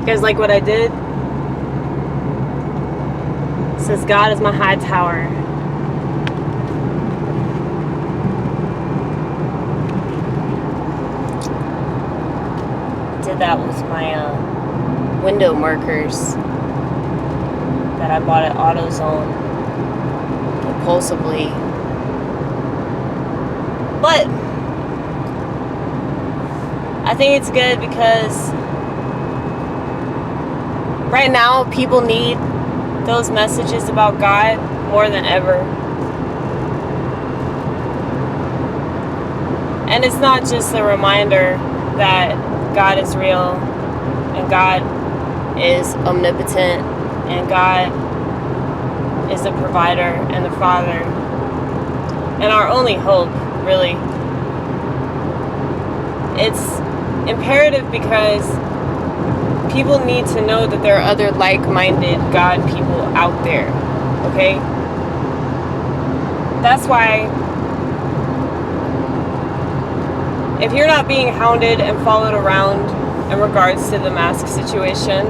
guys like what I did? It says God is my high tower. Did that with my window markers that I bought at AutoZone impulsively. But I think it's good because right now people need those messages about God more than ever. And it's not just a reminder that God is real and God is omnipotent and God is the provider and the Father and our only hope, really. It's imperative because people need to know that there are other like-minded God people out there, okay? That's why if you're not being hounded and followed around in regards to the mask situation,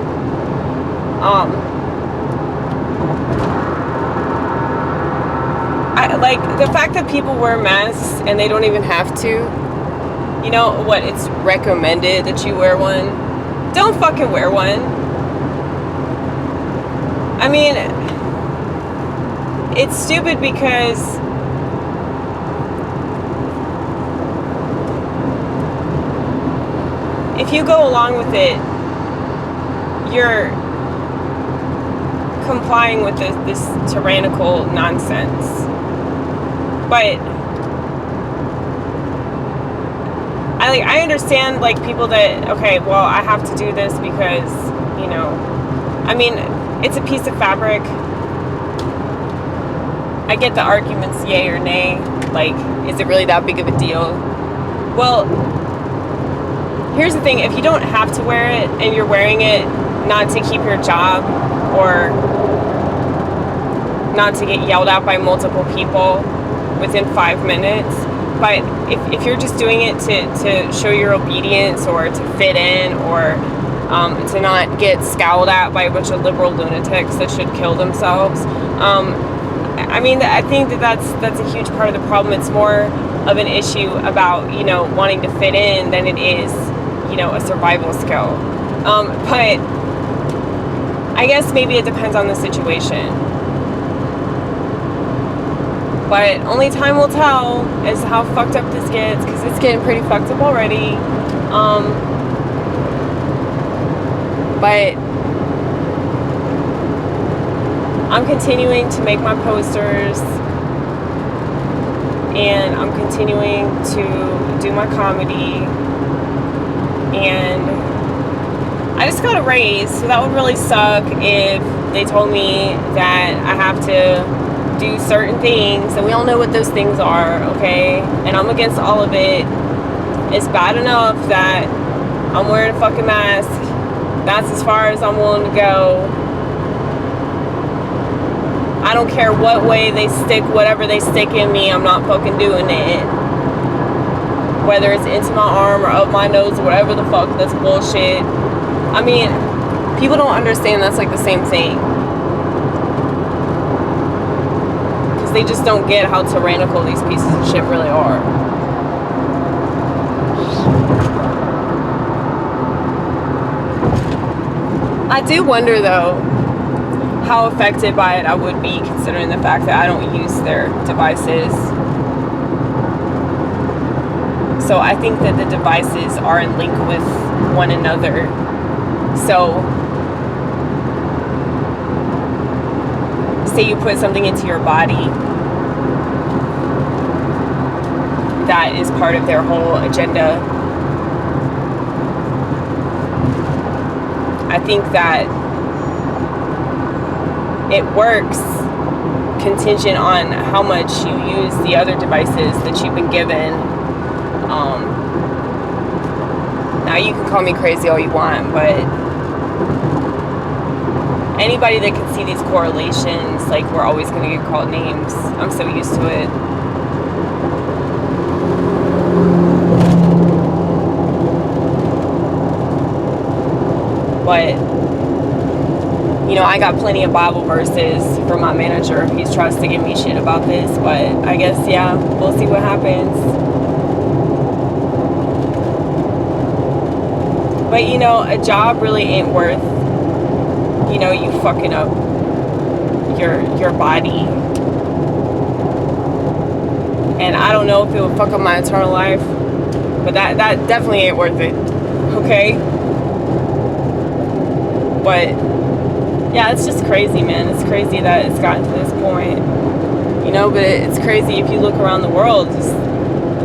like the fact that people wear masks and they don't even have to, you know what, it's recommended that you wear one. Don't fucking wear one. I mean, it's stupid because if you go along with it, you're complying with this tyrannical nonsense. But I understand, like, people that, okay, well, I have to do this because, you know, I mean, it's a piece of fabric. I get the arguments, yay or nay. Like, is it really that big of a deal? Well, here's the thing. If you don't have to wear it and you're wearing it not to keep your job or not to get yelled at by multiple people within 5 minutes, but if you're just doing it to show your obedience or to fit in or to not get scowled at by a bunch of liberal lunatics that should kill themselves, I mean, I think that's a huge part of the problem. It's more of an issue about, you know, wanting to fit in than it is, you know, a survival skill. But I guess maybe it depends on the situation. But only time will tell as to how fucked up this gets, because it's getting pretty fucked up already. But I'm continuing to make my posters, and I'm continuing to do my comedy, and I just got a raise, so that would really suck if they told me that I have to do certain things, and we all know what those things are, okay? And I'm against all of it. It's bad enough that I'm wearing a fucking mask. That's as far as I'm willing to go. I don't care what way they stick whatever they stick in me, I'm not fucking doing it. Whether it's into my arm or up my nose or whatever the fuck, that's bullshit. I mean, people don't understand that's like the same thing. They just don't get how tyrannical these pieces of shit really are. I do wonder, though, how affected by it I would be, considering the fact that I don't use their devices. So I think that the devices are in link with one another. So say you put something into your body that is part of their whole agenda. I think that it works contingent on how much you use the other devices that you've been given. Now you can call me crazy all you want, but anybody that can see these correlations, like, we're always going to get called names. I'm so used to it. But, you know, I got plenty of Bible verses from my manager. He's tries to give me shit about this, but I guess, yeah, we'll see what happens. But, you know, a job really ain't worth, you know, you fucking up your body. And I don't know if it would fuck up my eternal life, but that definitely ain't worth it. Okay? But yeah, it's just crazy, man. It's crazy that it's gotten to this point. You know, but it's crazy if you look around the world, just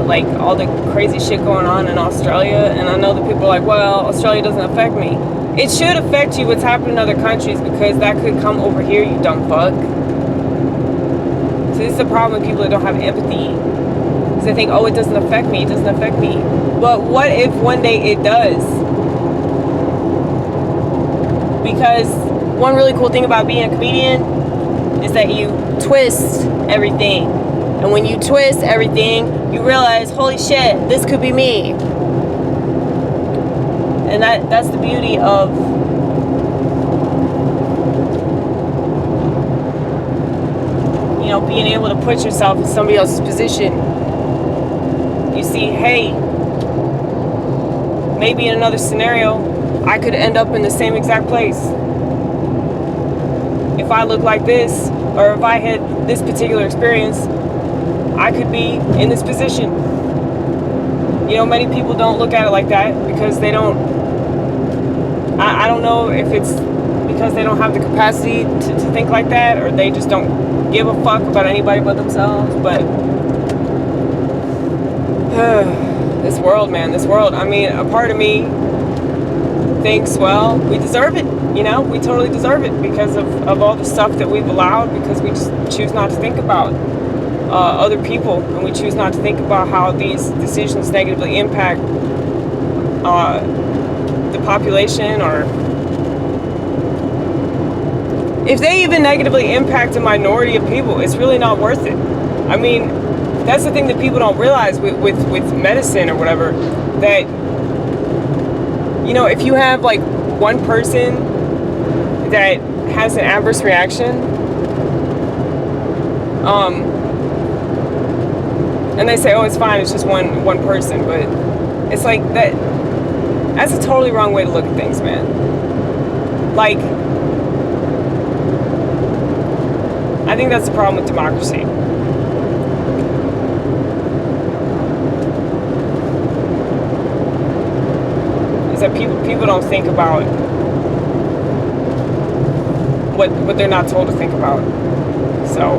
like all the crazy shit going on in Australia. And I know that people are like, well, Australia doesn't affect me. It should affect you what's happening in other countries, because that could come over here, you dumb fuck. So this is the problem with people that don't have empathy. Because they think, oh, it doesn't affect me. It doesn't affect me. But what if one day it does? Because one really cool thing about being a comedian is that you twist everything. And when you twist everything, you realize, holy shit, this could be me. And that's the beauty of being able to put yourself in somebody else's position. You see, hey, maybe in another scenario, I could end up in the same exact place. If I look like this, or if I had this particular experience, I could be in this position. You know, many people don't look at it like that because they don't, I don't know if it's because they don't have the capacity to think like that, or they just don't give a fuck about anybody but themselves. But this world, man, this world. I mean, a part of me thinks, well, we deserve it. You know, we totally deserve it because of all the stuff that we've allowed, because we just choose not to think about other people, and we choose not to think about how these decisions negatively impact the population, or if they even negatively impact a minority of people, it's really not worth it. I mean, that's the thing that people don't realize with medicine or whatever, that, you know, if you have like one person that has an adverse reaction, and they say, oh, it's fine, it's just one person, but it's like that's a totally wrong way to look at things, man. Like, I think that's the problem with democracy. Is that people don't think about what they're not told to think about. So